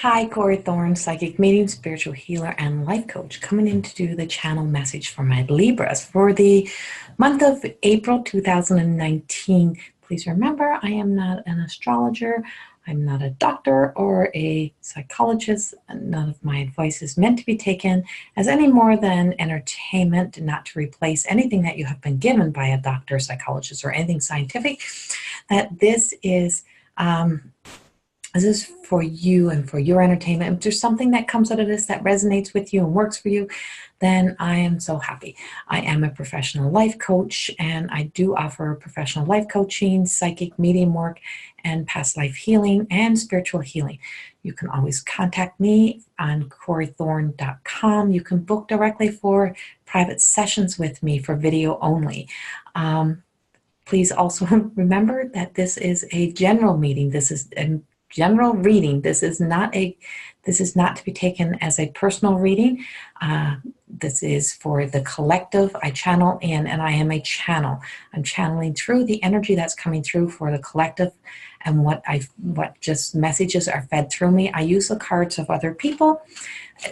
Hi, Corey Thorne, psychic medium, spiritual healer, and life coach, coming in to do the channel message for my Libras for the month of April 2019. Please remember, I am not an astrologer. I'm not a doctor or a psychologist. None of my advice is meant to be taken as any more than entertainment, not to replace anything that you have been given by a doctor, psychologist, or anything scientific. That this is for you and for your entertainment. If there's something that comes out of this that resonates with you and works for you, then I am so happy. I am a professional life coach, and I do offer professional life coaching, psychic medium work, and past life healing and spiritual healing. You can always contact me on CoreyThorne.com. You can book directly for private sessions with me for video only. Please also remember that this is a general meeting. This is a general reading. This is not to be taken as a personal reading. This is for the collective. I channel in, and I am a channel. I'm channeling through the energy that's coming through for the collective, and what just messages are fed through me. I use the cards of other people,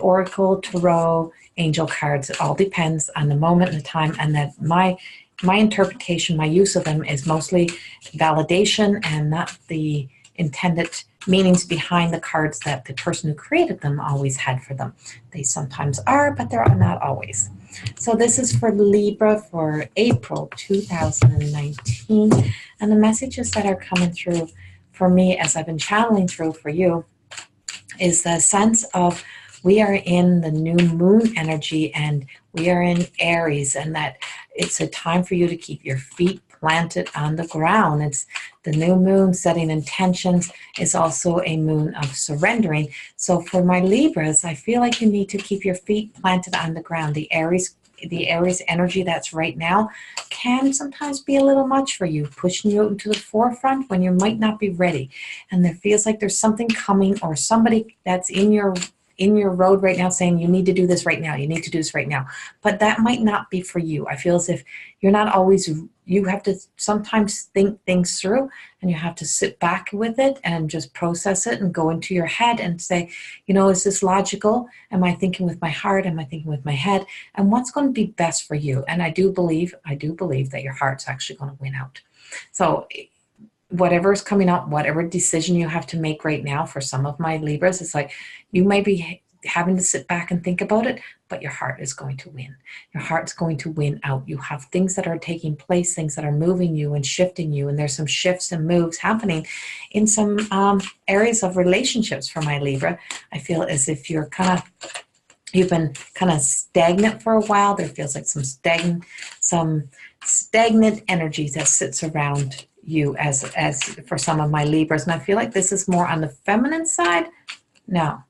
Oracle, Tarot, Angel cards. It all depends on the moment and the time, and that my interpretation, my use of them is mostly validation and not the intended meanings behind the cards that the person who created them always had for them. They sometimes are, but they're not always. So this is for Libra for April 2019. And the messages that are coming through for me as I've been channeling through for you is the sense of we are in the new moon energy, and we are in Aries, and that it's a time for you to keep your feet planted on the ground. It's the new moon setting intentions. Is also a moon of surrendering. So for my Libras, I feel like you need to keep your feet planted on the ground. The Aries energy that's right now can sometimes be a little much for you, pushing you out into the forefront when you might not be ready. And there feels like there's something coming, or somebody that's in your road right now saying you need to do this right now, you need to do this right now. But that might not be for you. I feel as if you're not always, you have to sometimes think things through, and you have to sit back with it and just process it and go into your head and say, is this logical? Am I thinking with my heart? Am I thinking with my head? And what's going to be best for you? And I do believe that your heart's actually going to win out. So whatever is coming up, whatever decision you have to make right now, for some of my Libras, it's like you may be having to sit back and think about it, but your heart is going to win. Your heart's going to win out. You have things that are taking place, things that are moving you and shifting you, and there's some shifts and moves happening in some areas of relationships for my Libra. I feel as if you've been kind of stagnant for a while. There feels like some stagnant energy that sits around you as for some of my Libras. And I feel like this is more on the feminine side. No,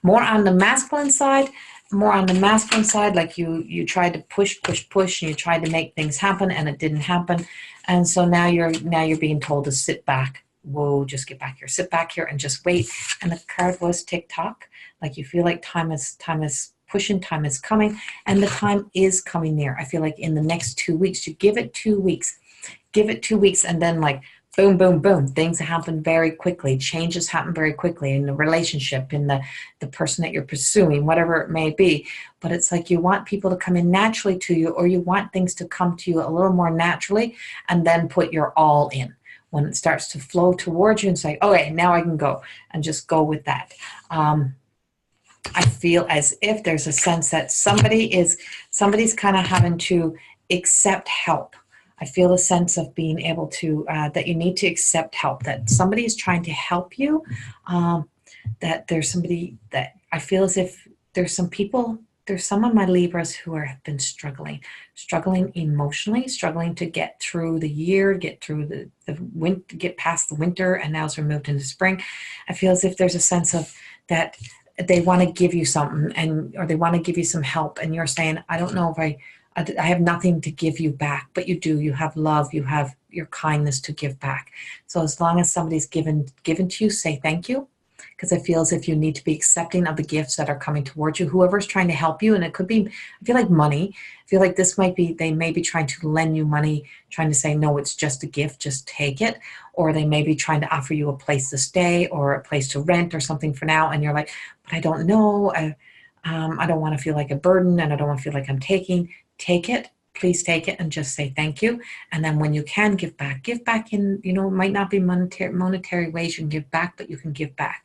more on the masculine side. Like you tried to push, and you tried to make things happen, and it didn't happen. And so now you're being told to sit back. Whoa, just get back here. Sit back here and just wait. And the card was tick-tock. Like you feel like time is pushing, time is coming, and the time is coming near. I feel like in the next 2 weeks, you give it 2 weeks. Give it 2 weeks, and then like boom, boom, boom. Things happen very quickly. Changes happen very quickly in the relationship, in the person that you're pursuing, whatever it may be. But it's like you want people to come in naturally to you, or you want things to come to you a little more naturally, and then put your all in. When it starts to flow towards you and say, okay, now I can go, and just go with that. I feel as if there's a sense that somebody's kind of having to accept help. I feel a sense of being able to, that you need to accept help, that somebody is trying to help you, that there's somebody that I feel as if there's some of my Libras who have been struggling emotionally, struggling to get through the year, get through the winter, get past the winter, and now as we're moved into spring. I feel as if there's a sense of that they want to give you something, or they want to give you some help, and you're saying, I don't know if I have nothing to give you back, but you do. You have love. You have your kindness to give back. So as long as somebody's given to you, say thank you, because I feel as if you need to be accepting of the gifts that are coming towards you. Whoever's trying to help you, and it could be, I feel like money. I feel like this might be, they may be trying to lend you money, trying to say, no, it's just a gift, just take it. Or they may be trying to offer you a place to stay or a place to rent or something for now. And you're like, but I don't know. I don't want to feel like a burden, and I don't want to feel like I'm taking. Take it. Please take it and just say thank you. And then when you can give back in, it might not be monetary ways you can give back, but you can give back.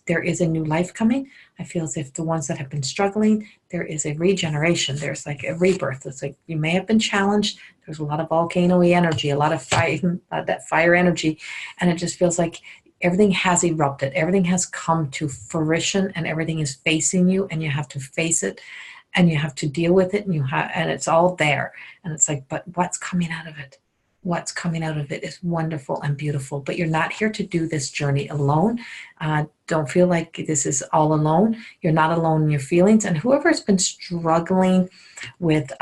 There is a new life coming. I feel as if the ones that have been struggling, there is a regeneration. There's like a rebirth. It's like you may have been challenged. There's a lot of volcano-y energy, a lot of fire, that fire energy. And it just feels like everything has erupted. Everything has come to fruition, and everything is facing you, and you have to face it. And you have to deal with it, and it's all there. And it's like, but what's coming out of it? What's coming out of it is wonderful and beautiful. But you're not here to do this journey alone. Don't feel like this is all alone. You're not alone in your feelings. And whoever's been struggling with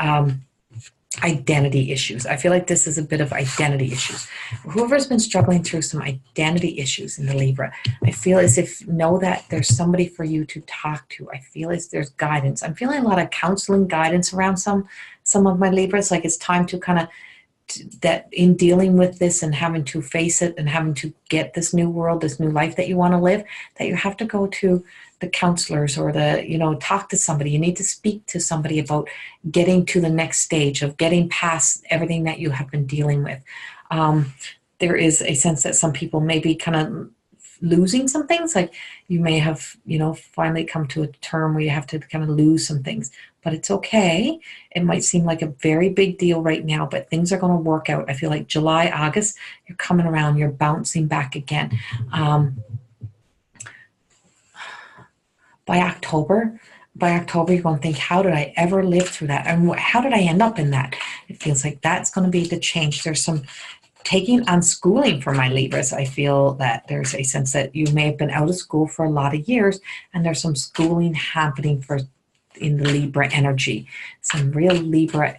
identity issues, I feel like this is a bit of identity issues. Whoever's been struggling through some identity issues in the Libra, I feel as if know that there's somebody for you to talk to. I feel as there's guidance. I'm feeling a lot of counseling guidance around some of my Libras. Like it's time to kind of, that in dealing with this and having to face it and having to get this new world, this new life that you want to live, that you have to go to the counselors or talk to somebody. You need to speak to somebody about getting to the next stage of getting past everything that you have been dealing with. There is a sense that some people may be kind of losing some things. Like you may have, finally come to a term where you have to kind of lose some things, but it's okay. It might seem like a very big deal right now, but things are going to work out. I feel like July, August, you're coming around, you're bouncing back again. By October, you're going to think, how did I ever live through that? And how did I end up in that? It feels like that's going to be the change. There's some taking on schooling for my Libras. I feel that there's a sense that you may have been out of school for a lot of years, and there's some schooling happening in the Libra energy. Some real Libra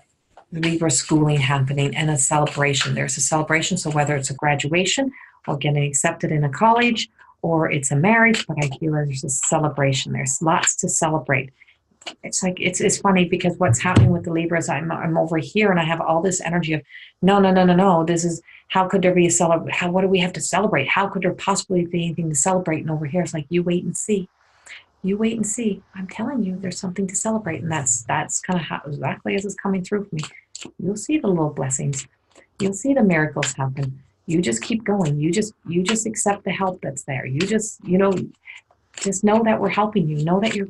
schooling happening, and a celebration. There's a celebration. So whether it's a graduation or getting accepted in a college, or it's a marriage, but I feel there's a celebration. There's lots to celebrate. It's like, it's funny because what's happening with the Libras, I'm over here and I have all this energy of, no. This is, how could there be what do we have to celebrate? How could there possibly be anything to celebrate? And over here, it's like, you wait and see. You wait and see. I'm telling you, there's something to celebrate. And that's kind of how, exactly as it's coming through for me. You'll see the little blessings. You'll see the miracles happen. You just keep going. You just accept the help that's there. You just know that we're helping you. Know that you're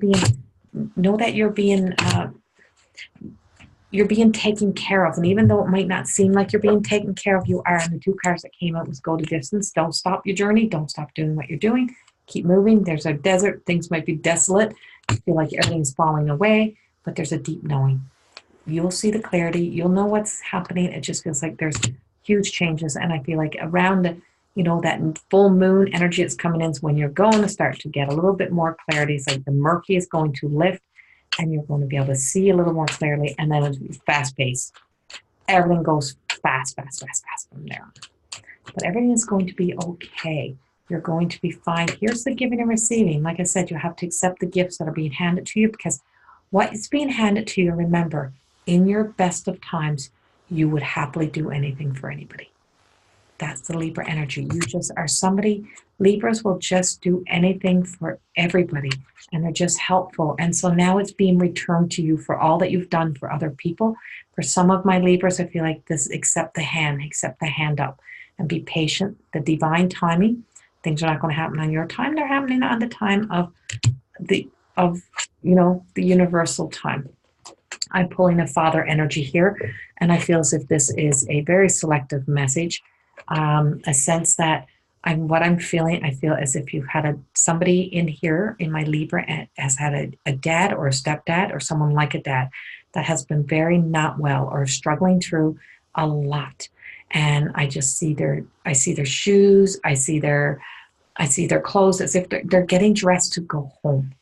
being taken care of. And even though it might not seem like you're being taken care of, you are. And the two cards that came out was go the distance. Don't stop your journey. Don't stop doing what you're doing. Keep moving. There's a desert. Things might be desolate. You feel like everything's falling away, but there's a deep knowing. You'll see the clarity. You'll know what's happening. It just feels like there's huge changes. And I feel like around that full moon energy that's coming in is when you're going to start to get a little bit more clarity. It's like the murky is going to lift, and you're going to be able to see a little more clearly. And then it's fast paced. Everything goes fast from there on. But everything is going to be okay. You're going to be fine. Here's the giving and receiving. Like I said, you have to accept the gifts that are being handed to you, because what is being handed to you, remember, in your best of times, you would happily do anything for anybody. That's the Libra energy. You just are somebody. Libras will just do anything for everybody, and they're just helpful. And so now it's being returned to you for all that you've done for other people. For some of my Libras, I feel like this, accept the hand up, and be patient. The divine timing, things are not going to happen on your time. They're happening on the time of the universal time. I'm pulling a father energy here, and I feel as if this is a very selective message. A sense that what I'm feeling, I feel as if you've had somebody in here in my Libra has had a dad or a stepdad or someone like a dad that has been very not well or struggling through a lot. And I just see their shoes, I see their clothes, as if they're getting dressed to go home.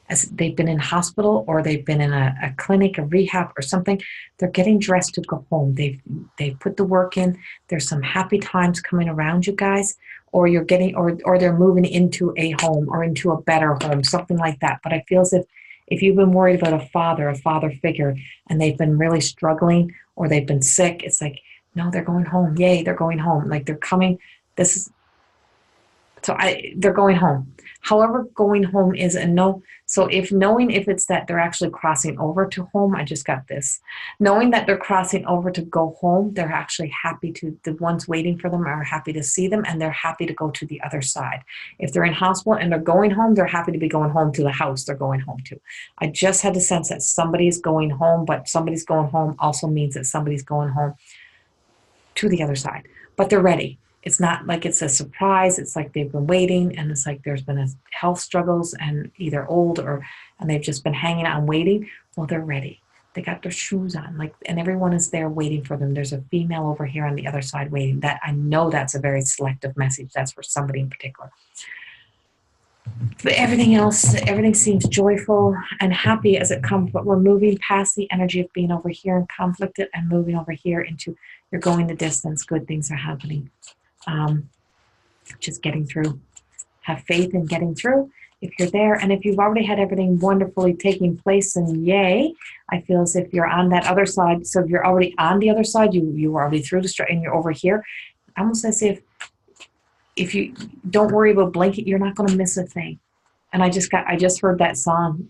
As they've been in hospital or they've been in a clinic, a rehab or something, they're getting dressed to go home. They've put the work in. There's some happy times coming around you guys, or you're getting, or they're moving into a home or into a better home, something like that. But I feel as if you've been worried about a father figure, and they've been really struggling or they've been sick, it's like, no, they're going home. Yay, they're going home. Like they're coming. This is, they're going home. However, going home is a no. So knowing if it's that they're actually crossing over to home, I just got this. Knowing that they're crossing over to go home, they're actually happy to, the ones waiting for them are happy to see them, and they're happy to go to the other side. If they're in hospital and they're going home, they're happy to be going home to the house they're going home to. I just had the sense that somebody's going home, but somebody's going home also means that somebody's going home to the other side, but they're ready. It's not like it's a surprise. It's like they've been waiting, and it's like there's been a health struggles and either old and they've just been hanging out and waiting. Well, they're ready. They got their shoes on, like, and everyone is there waiting for them. There's a female over here on the other side waiting. That I know that's a very selective message. That's for somebody in particular. But everything else, everything seems joyful and happy as it comes, but we're moving past the energy of being over here and conflicted and moving over here into, you're going the distance, good things are happening. Just getting through. Have faith in getting through if you're there. And if you've already had everything wonderfully taking place, and yay, I feel as if you're on that other side. So if you're already on the other side, you were already through the struggle and you're over here. Almost as if you don't worry about blinking, you're not going to miss a thing. And I just heard that song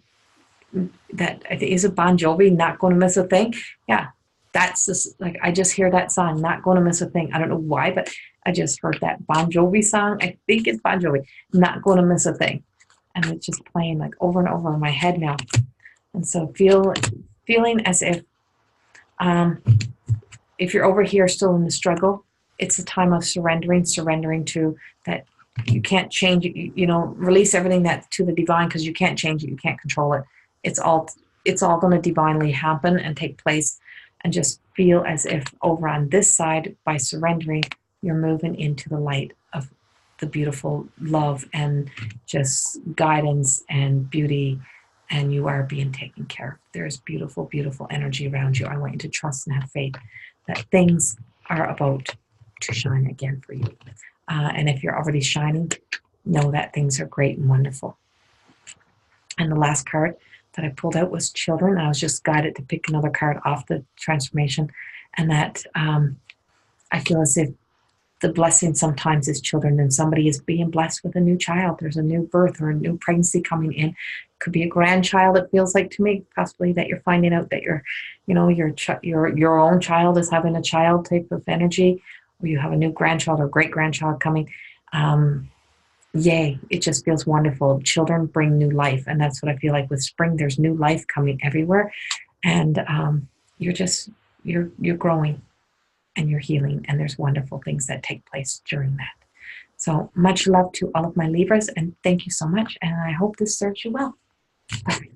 that I think is it Bon Jovi, Not Going to Miss a Thing. Yeah. That's just like, I just hear that song, Not Going to Miss a Thing. I don't know why, but I just heard that Bon Jovi song. I think it's Bon Jovi, Not Going to Miss a Thing. And it's just playing like over and over in my head now. And so feeling as if you're over here still in the struggle, it's a time of surrendering to that you can't change it, release everything that to the divine, because you can't change it, you can't control it. It's all going to divinely happen and take place. And just feel as if over on this side, by surrendering, you're moving into the light of the beautiful love and just guidance and beauty, and you are being taken care of. There's beautiful, beautiful energy around you. I want you to trust and have faith that things are about to shine again for you. And if you're already shining, know that things are great and wonderful. And the last card that I pulled out was children. I was just guided to pick another card off the transformation, and that I feel as if the blessing sometimes is children, and somebody is being blessed with a new child. There's a new birth or a new pregnancy coming in. Could be a grandchild. It feels like to me, possibly that you're finding out that your own child is having a child type of energy, or you have a new grandchild or great grandchild coming. Yay, it just feels wonderful. Children bring new life, and that's what I feel like with spring. There's new life coming everywhere, and you're growing and you're healing, and there's wonderful things that take place during that. So much love to all of my Libras, and thank you so much, and I hope this serves you well. Bye.